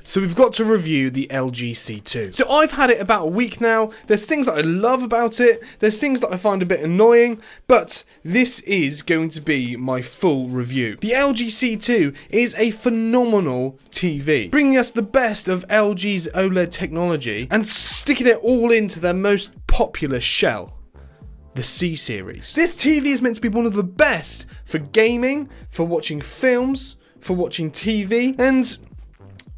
So we've got to review the LG C2. So I've had it about a week now. There's things that I love about it, there's things that I find a bit annoying, but this is going to be my full review. The LG C2 is a phenomenal TV, bringing us the best of LG's OLED technology and sticking it all into their most popular shell, the C series. This TV is meant to be one of the best for gaming, for watching films, for watching TV, and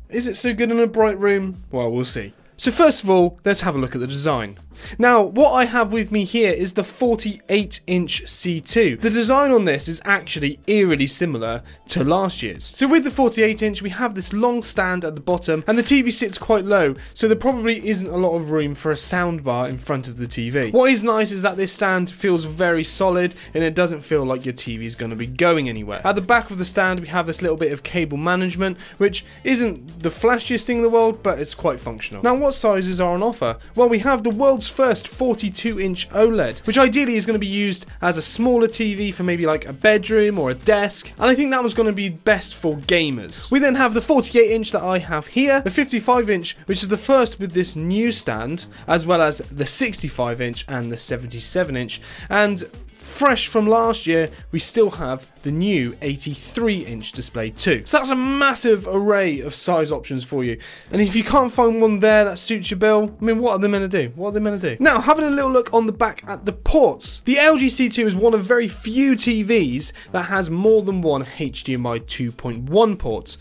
is it so good in a bright room? Well, we'll see. So first of all, let's have a look at the design. Now, what I have with me here is the 48-inch C2. The design on this is actually eerily similar to last year's. So with the 48-inch, we have this long stand at the bottom, and the TV sits quite low, so there probably isn't a lot of room for a soundbar in front of the TV. What is nice is that this stand feels very solid, and it doesn't feel like your TV is going to be going anywhere. At the back of the stand, we have this little bit of cable management, which isn't the flashiest thing in the world, but it's quite functional. Now, what sizes are on offer? Well, we have the world's first 42-inch OLED, which ideally is going to be used as a smaller TV for maybe like a bedroom or a desk, and I think that one's going to be best for gamers. We then have the 48-inch that I have here, the 55-inch, which is the first with this new stand, as well as the 65-inch and the 77-inch, and fresh from last year, we still have the new 83-inch display too. So that's a massive array of size options for you. And if you can't find one there that suits your bill, I mean, what are they meant to do? What are they meant to do? Now, having a little look on the back at the ports. The LG C2 is one of very few TVs that has more than one HDMI 2.1 port.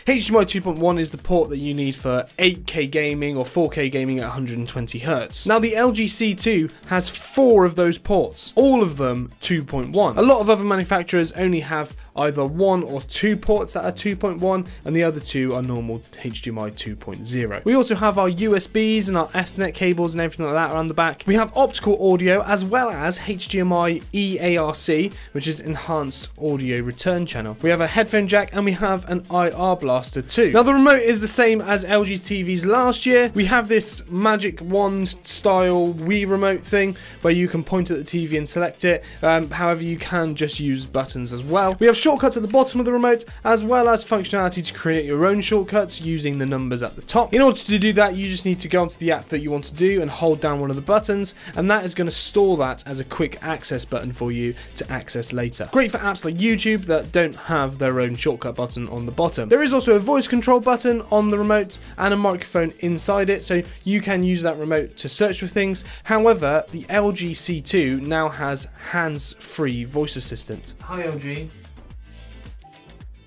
HDMI 2.1 is the port that you need for 8K gaming or 4K gaming at 120Hz. Now, the LG C2 has 4 of those ports, all of them 2.1. A lot of other manufacturers only have either 1 or 2 ports that are 2.1, and the other 2 are normal HDMI 2.0. We also have our USBs and our Ethernet cables and everything like that around the back. We have optical audio as well as HDMI EARC, which is Enhanced Audio Return Channel. We have a headphone jack and we have an IR blaster too. Now, the remote is the same as LG TV's last year. We have this magic wand style Wii remote thing where you can point at the TV and select it. However, you can just use buttons as well. We have shortcuts at the bottom of the remote, as well as functionality to create your own shortcuts using the numbers at the top. In order to do that, you just need to go onto the app that you want to do and hold down one of the buttons, and that is going to store that as a quick access button for you to access later. Great for apps like YouTube that don't have their own shortcut button on the bottom. There is also a voice control button on the remote and a microphone inside it, so you can use that remote to search for things. However, the LG C2 now has hands-free voice assistant. Hi LG.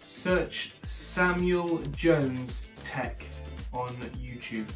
Search Samuel Jones Tech on YouTube.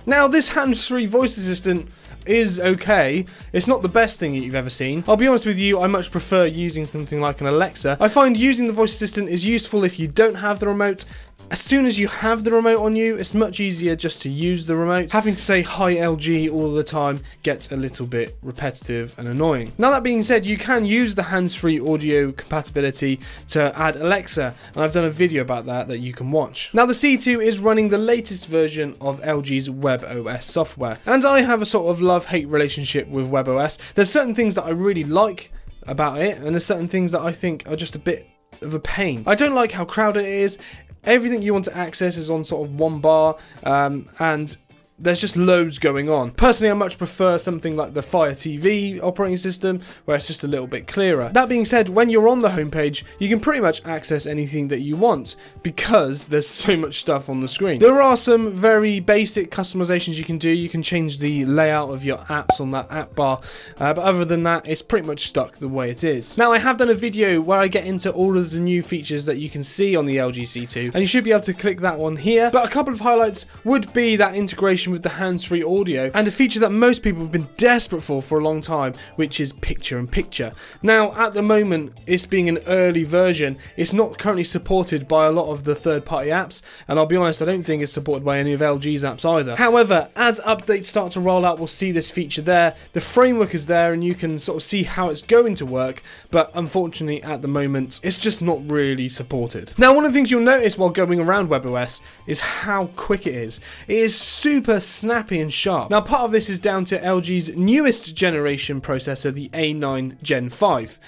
Now, this hands-free voice assistant is okay. It's not the best thing that you've ever seen. I'll be honest with you, I much prefer using something like an Alexa. I find using the voice assistant is useful if you don't have the remote. As soon as you have the remote on you, it's much easier just to use the remote. Having to say hi LG all the time gets a little bit repetitive and annoying. Now, that being said, you can use the hands-free audio compatibility to add Alexa, and I've done a video about that you can watch. Now, the C2 is running the latest version of LG's WebOS software, and I have a sort of love-hate relationship with WebOS. There's certain things that I really like about it, and there's certain things that I think are just a bit of a pain. I don't like how crowded it is. Everything you want to access is on sort of one bar, and there's just loads going on. Personally, I much prefer something like the Fire TV operating system, where it's just a little bit clearer. That being said, when you're on the homepage, you can pretty much access anything that you want because there's so much stuff on the screen. There are some very basic customizations you can do. You can change the layout of your apps on that app bar, but other than that, it's pretty much stuck the way it is. Now, I have done a video where I get into all of the new features that you can see on the LG C2, and you should be able to click that one here. But a couple of highlights would be that integration with the hands-free audio, and a feature that most people have been desperate for a long time, which is picture-in-picture. Now, at the moment, it's being an early version. It's not currently supported by a lot of the third-party apps, and I'll be honest, I don't think it's supported by any of LG's apps either. However, as updates start to roll out, we'll see this feature there. The framework is there, and you can sort of see how it's going to work, but unfortunately, at the moment, it's just not really supported. Now, one of the things you'll notice while going around WebOS is how quick it is. It is super snappy and sharp. Now, part of this is down to LG's newest generation processor, the A9 Gen 5.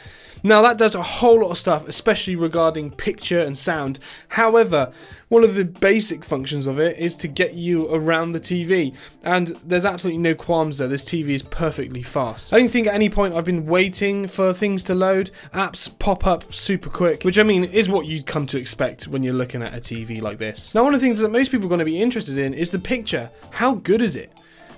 Now that does a whole lot of stuff, especially regarding picture and sound. However, one of the basic functions of it is to get you around the TV, and there's absolutely no qualms there. This TV is perfectly fast. I don't think at any point I've been waiting for things to load. Apps pop up super quick, which I mean is what you'd come to expect when you're looking at a TV like this. Now one of the things that most people are going to be interested in is the picture. How good is it?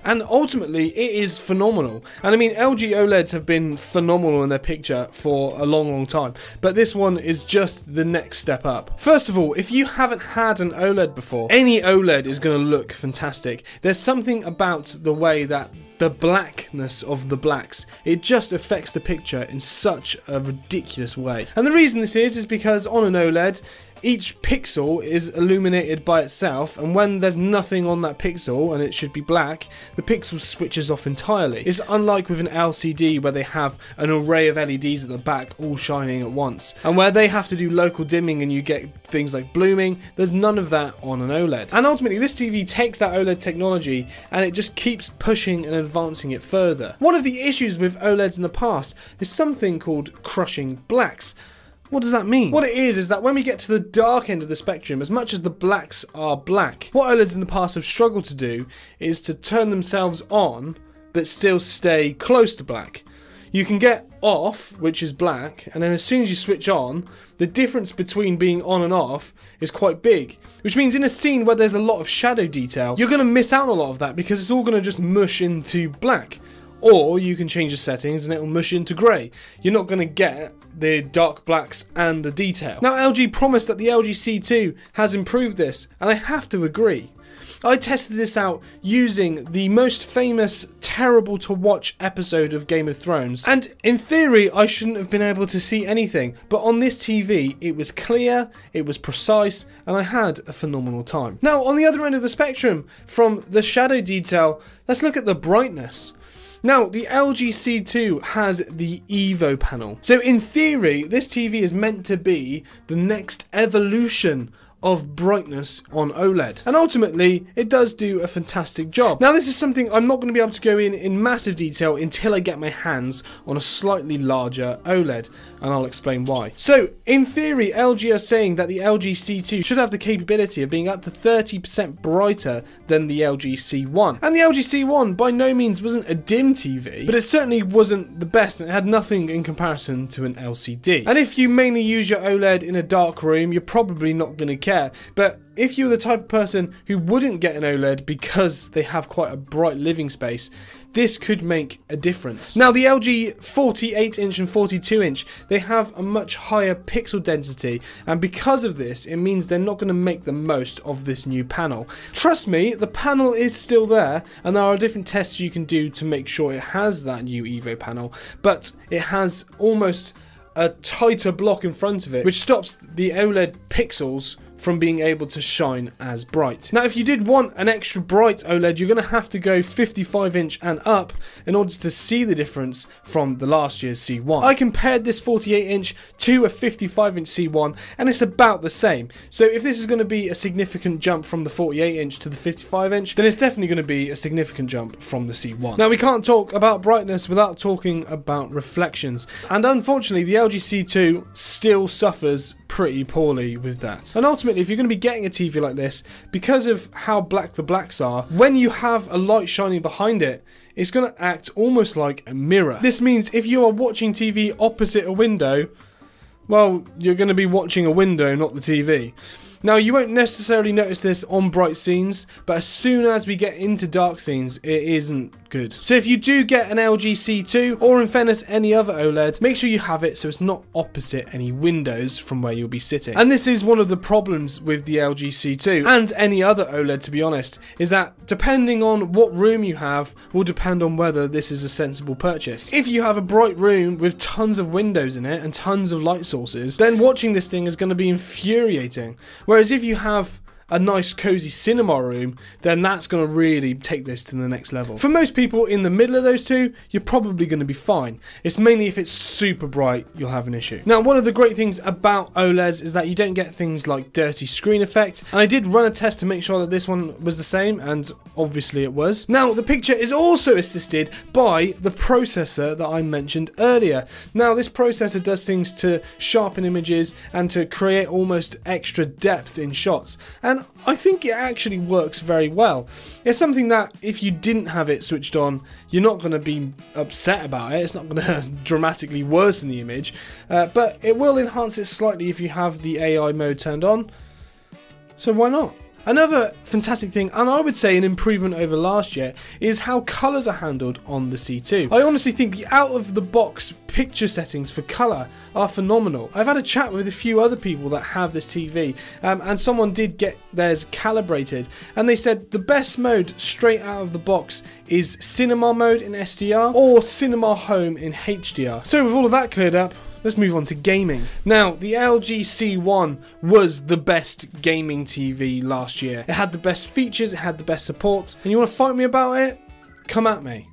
And ultimately, it is phenomenal. And I mean, LG OLEDs have been phenomenal in their picture for a long, long time. But this one is just the next step up. First of all, if you haven't had an OLED before, any OLED is going to look fantastic. There's something about the way that the blackness of the blacks, it just affects the picture in such a ridiculous way. And the reason this is because on an OLED, each pixel is illuminated by itself, and when there's nothing on that pixel and it should be black, the pixel switches off entirely. It's unlike with an LCD where they have an array of LEDs at the back all shining at once, and where they have to do local dimming and you get things like blooming. There's none of that on an OLED. And ultimately this TV takes that OLED technology and it just keeps pushing and advancing it further. One of the issues with OLEDs in the past is something called crushing blacks. What does that mean? What it is that when we get to the dark end of the spectrum, as much as the blacks are black, what OLEDs in the past have struggled to do is to turn themselves on, but still stay close to black. You can get off, which is black, and then as soon as you switch on, the difference between being on and off is quite big. Which means in a scene where there's a lot of shadow detail, you're going to miss out on a lot of that because it's all going to just mush into black. Or you can change the settings and it will mush into grey. You're not going to get the dark blacks and the detail. Now LG promised that the LG C2 has improved this, and I have to agree. I tested this out using the most famous terrible to watch episode of Game of Thrones, and in theory I shouldn't have been able to see anything, but on this TV it was clear, it was precise, and I had a phenomenal time. Now on the other end of the spectrum, from the shadow detail, let's look at the brightness. Now, the LG C2 has the Evo panel. So in theory, this TV is meant to be the next evolution of brightness on OLED. And ultimately, it does do a fantastic job. Now, this is something I'm not going to be able to go in massive detail until I get my hands on a slightly larger OLED, and I'll explain why. So, in theory, LG are saying that the LG C2 should have the capability of being up to 30% brighter than the LG C1. And the LG C1 by no means wasn't a dim TV, but it certainly wasn't the best, and it had nothing in comparison to an LCD. And if you mainly use your OLED in a dark room, you're probably not going to care. But if you're the type of person who wouldn't get an OLED because they have quite a bright living space, this could make a difference. Now the LG 48-inch and 42-inch, they have a much higher pixel density, and because of this, it means they're not going to make the most of this new panel. Trust me, the panel is still there, and there are different tests you can do to make sure it has that new Evo panel, but it has almost a tighter block in front of it, which stops the OLED pixels from being able to shine as bright. Now, if you did want an extra bright OLED, you're going to have to go 55-inch and up in order to see the difference from the last year's C1. I compared this 48-inch to a 55-inch C1, and it's about the same. So if this is going to be a significant jump from the 48-inch to the 55-inch, then it's definitely going to be a significant jump from the C1. Now, we can't talk about brightness without talking about reflections, and unfortunately, the LG C2 still suffers pretty poorly with that. And ultimately, if you're going to be getting a TV like this, because of how black the blacks are, when you have a light shining behind it, it's going to act almost like a mirror. This means if you are watching TV opposite a window, well, you're going to be watching a window, not the TV. Now, you won't necessarily notice this on bright scenes, but as soon as we get into dark scenes, it isn't good. So if you do get an LG C2, or in fairness any other OLED, make sure you have it so it's not opposite any windows from where you'll be sitting. And this is one of the problems with the LG C2, and any other OLED to be honest, is that depending on what room you have, will depend on whether this is a sensible purchase. If you have a bright room with tons of windows in it, and tons of light sources, then watching this thing is going to be infuriating. Whereas if you have a nice cozy cinema room, then that's going to really take this to the next level. For most people in the middle of those two, you're probably going to be fine. It's mainly if it's super bright, you'll have an issue. Now, one of the great things about OLEDs is that you don't get things like dirty screen effect, and I did run a test to make sure that this one was the same, and obviously it was. Now, the picture is also assisted by the processor that I mentioned earlier. Now, this processor does things to sharpen images and to create almost extra depth in shots, and I think it actually works very well. It's something that if you didn't have it switched on, you're not going to be upset about it. It's not going to dramatically worsen the image, but it will enhance it slightly if you have the AI mode turned on, so why not? Another fantastic thing, and I would say an improvement over last year, is how colours are handled on the C2. I honestly think the out-of-the-box picture settings for colour are phenomenal. I've had a chat with a few other people that have this TV, and someone did get theirs calibrated, and they said the best mode straight out of the box is cinema mode in SDR or cinema home in HDR. So with all of that cleared up, let's move on to gaming. Now, the LG C1 was the best gaming TV last year. It had the best features, it had the best support, and you want to fight me about it? Come at me.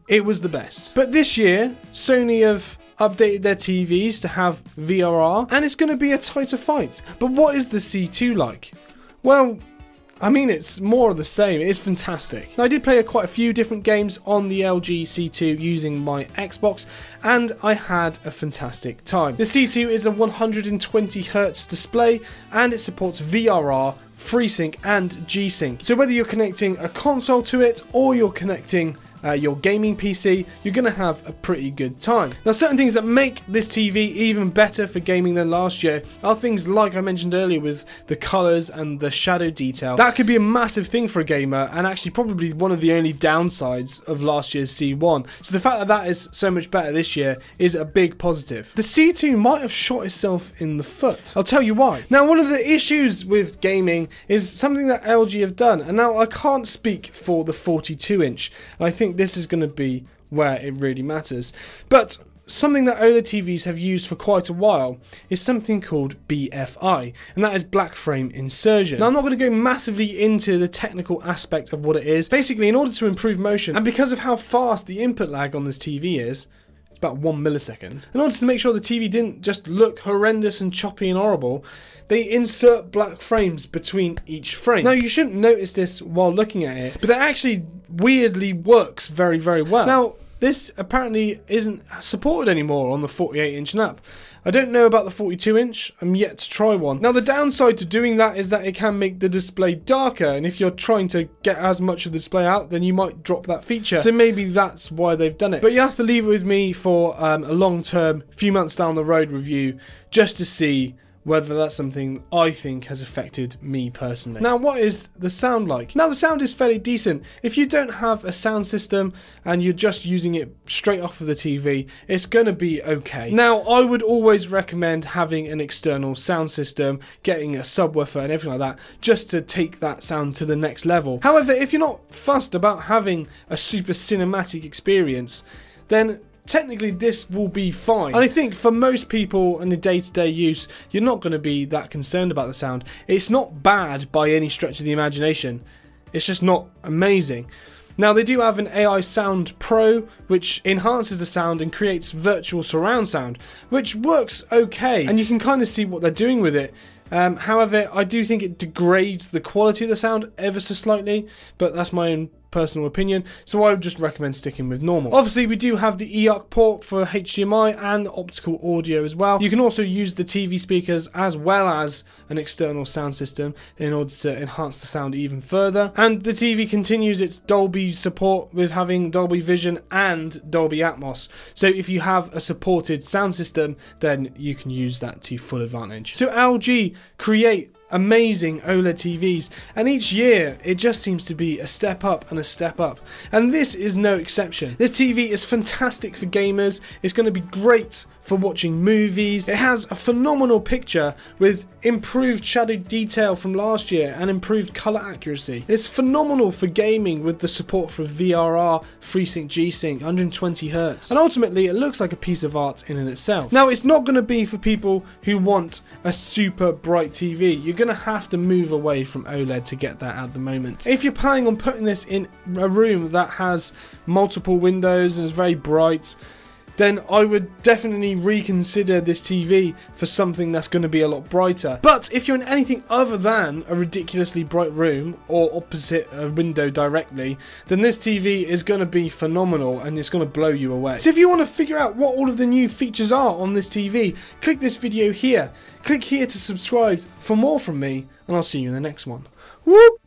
It was the best. But this year, Sony have updated their TVs to have VRR, and it's going to be a tighter fight. But what is the C2 like? Well, I mean, it's more of the same. It's fantastic. Now, I did play quite a few different games on the LG C2 using my Xbox, and I had a fantastic time. The C2 is a 120Hz display, and it supports VRR, FreeSync, and G-Sync. So whether you're connecting a console to it or you're connecting your gaming PC, you're going to have a pretty good time. Now, certain things that make this TV even better for gaming than last year are things like I mentioned earlier with the colours and the shadow detail. That could be a massive thing for a gamer, and actually probably one of the only downsides of last year's C1. So the fact that that is so much better this year is a big positive. The C2 might have shot itself in the foot. I'll tell you why. Now, one of the issues with gaming is something that LG have done, and now I can't speak for the 42-inch. I think this is going to be where it really matters. But something that OLED TVs have used for quite a while is something called BFI, and that is black frame insertion. Now, I'm not going to go massively into the technical aspect of what it is. Basically, in order to improve motion, and because of how fast the input lag on this TV is, it's about 1 millisecond, in order to make sure the TV didn't just look horrendous and choppy and horrible, they insert black frames between each frame. Now, you shouldn't notice this while looking at it, but it actually weirdly works very, very well. Now, this apparently isn't supported anymore on the 48-inch and up. I don't know about the 42-inch, I'm yet to try one. Now, the downside to doing that is that it can make the display darker, and if you're trying to get as much of the display out, then you might drop that feature. So maybe that's why they've done it. But you have to leave it with me for a long-term, few months down the road review, just to see whether that's something I think has affected me personally. Now, what is the sound like? Now, the sound is fairly decent. If you don't have a sound system and you're just using it straight off of the TV, it's going to be okay. Now, I would always recommend having an external sound system, getting a subwoofer and everything like that, just to take that sound to the next level. However, if you're not fussed about having a super cinematic experience, then technically this will be fine. And I think for most people in the day-to-day use, you're not going to be that concerned about the sound. It's not bad by any stretch of the imagination. It's just not amazing. Now, they do have an AI Sound Pro, which enhances the sound and creates virtual surround sound, which works okay, and you can kind of see what they're doing with it. However, I do think it degrades the quality of the sound ever so slightly, but that's my own personal opinion, so I would just recommend sticking with normal. Obviously, we do have the eARC port for HDMI and optical audio as well. You can also use the TV speakers as well as an external sound system in order to enhance the sound even further. And the TV continues its Dolby support with having Dolby Vision and Dolby Atmos. So if you have a supported sound system, then you can use that to full advantage. So LG create amazing OLED TVs, and each year it just seems to be a step up and a step up, and this is no exception. This TV is fantastic for gamers. It's going to be great for watching movies. It has a phenomenal picture with improved shadow detail from last year and improved colour accuracy. It's phenomenal for gaming with the support for VRR, FreeSync, G-Sync, 120Hz. And ultimately it looks like a piece of art in and itself. Now it's not going to be for people who want a super bright TV. You're going to have to move away from OLED to get that at the moment. If you're planning on putting this in a room that has multiple windows and is very bright, then I would definitely reconsider this TV for something that's going to be a lot brighter. But if you're in anything other than a ridiculously bright room or opposite a window directly, then this TV is going to be phenomenal and it's going to blow you away. So if you want to figure out what all of the new features are on this TV, click this video here. Click here to subscribe for more from me, and I'll see you in the next one. Whoop!